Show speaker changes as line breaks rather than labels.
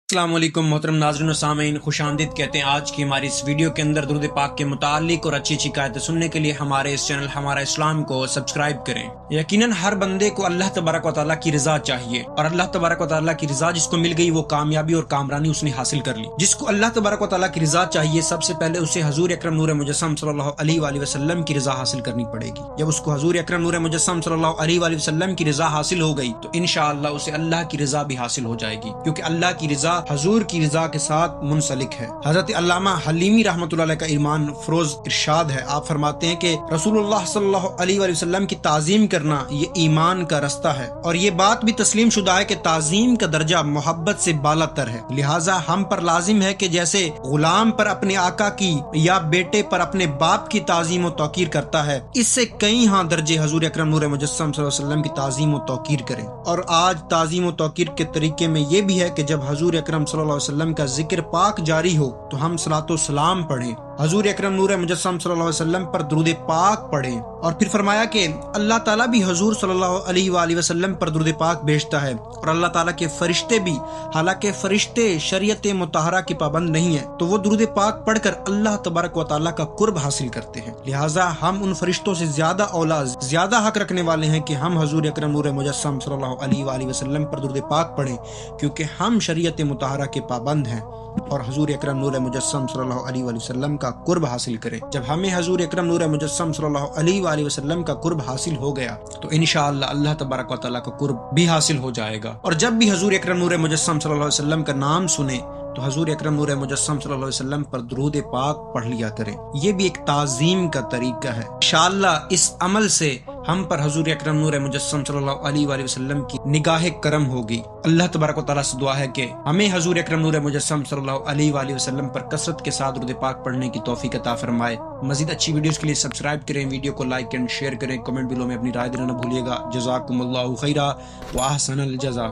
السلام علیکم محترم ناظرین و سامعین، خوش آمدید کہتے ہیں آج کی ہماری اس ویڈیو کے اندر درود پاک کے متعلق اور اچھی اچھی آیتیں سننے کے لیے ہمارے اس چینل ہمارا اسلام کو سبسکرائب کریں۔ یقیناً ہر بندے کو اللہ تبارک و تعالیٰ کی رضا چاہیے، اور اللہ تبارک و تعالیٰ کی رضا جس کو مل گئی وہ کامیابی اور کامرانی اس نے حاصل کر لی۔ جس کو اللہ تبارک و تعالیٰ کی رضا چاہیے سب سے پہلے اسے حضور اکرم نور مجسم صلی اللہ علیہ وآلہ وسلم کی رضا حاصل کرنی پڑے گی۔ جب اس کو حضور اکرم نور مجسم صلی اللہ علیہ وآلہ وسلم کی رضا حاصل ہو گئی تو انشاءاللہ اسے اللہ کی رضا بھی حاصل ہو جائے گی، کیونکہ اللہ کی رضا حضور کی رضا کے ساتھ منسلک ہے۔ حضرت علامہ حلیمی رحمۃ اللہ علیہ کا ایمان فروز ارشاد ہے، آپ فرماتے ہیں کہ رسول اللہ صلی اللہ علیہ وآلہ وسلم کی تعظیم کرنا یہ ایمان کا رستہ ہے، اور یہ بات بھی تسلیم شدہ ہے کہ تعظیم کا درجہ محبت سے بالا تر ہے، لہٰذا ہم پر لازم ہے کہ جیسے غلام پر اپنے آقا کی یا بیٹے پر اپنے باپ کی تعظیم و توقیر کرتا ہے، اس سے کئی درجے حضور اکرم نور مجسم صلی اللہ علیہ وسلم کی تعظیم و توقیر کریں۔ اور آج تعظیم و توقیر کے طریقے میں یہ بھی ہے کہ جب حضور اکرم صلی اللہ علیہ وسلم کا ذکر پاک جاری ہو تو ہم صلاۃ و سلام پڑھیں، حضور اکرم نور مجسم صلی اللہ علیہ وسلم پر درود پاک پڑھیں، اور پھر فرمایا کہ اللہ تعالیٰ بھی حضور صلی اللہ علیہ وآلہ وسلم پر درود پاک بھیجتا ہے، اور اللہ تعالیٰ کے فرشتے بھی، حالانکہ فرشتے شریعت مطہرہ کی پابند نہیں ہیں، تو وہ درود پاک پڑھ کر اللہ تبارک و تعالیٰ کا قرب حاصل کرتے ہیں۔ لہٰذا ہم ان فرشتوں سے زیادہ اولا، زیادہ حق رکھنے والے ہیں کہ ہم حضور اکرم نور مجسم صلی اللہ علیہ وآلہ وسلم پر درود پاک پڑھیں، کیونکہ ہم شریعت مطہرہ کے پابند ہیں، اور حضور اکرم نور مجسم صلی اللہ علیہ وآلہ وسلم کا قرب حاصل کریں۔ جب ہمیں حضور اکرم نور مجسم صلی اللہ علیہ وآلہ وسلم کا قرب حاصل ہو گیا تو انشاءاللہ اللہ تبارک و تعالیٰ کا قرب بھی حاصل ہو جائے گا۔ اور جب بھی حضور اکرم نور مجسم صلی اللہ علیہ وسلم کا نام سنیں تو حضور اکرم نور مجسم صلی اللہ علیہ وسلم پر درود پاک پڑھ لیا کریں، یہ بھی ایک تعظیم کا طریقہ ہے۔ انشاءاللہ اس عمل سے ہم پر حضور اکرم نور مجسم صلی اللہ علیہ وآلہ وسلم کی نگاہ کرم ہوگی۔ اللہ تبارک و تعالیٰ سے دعا ہے کہ ہمیں حضور اکرم نور مجسم صلی اللہ علیہ وآلہ وسلم پر کثرت کے ساتھ درود پاک پڑھنے کی توفیق عطا فرمائے۔ مزید اچھی ویڈیوز کے لیے سبسکرائب کریں، ویڈیو کو لائک اینڈ شیئر کریں، کمنٹ بلو میں اپنی رائے دینا نہ بھولیے گا۔ جزاکم اللہ خیرا و احسن الجزا۔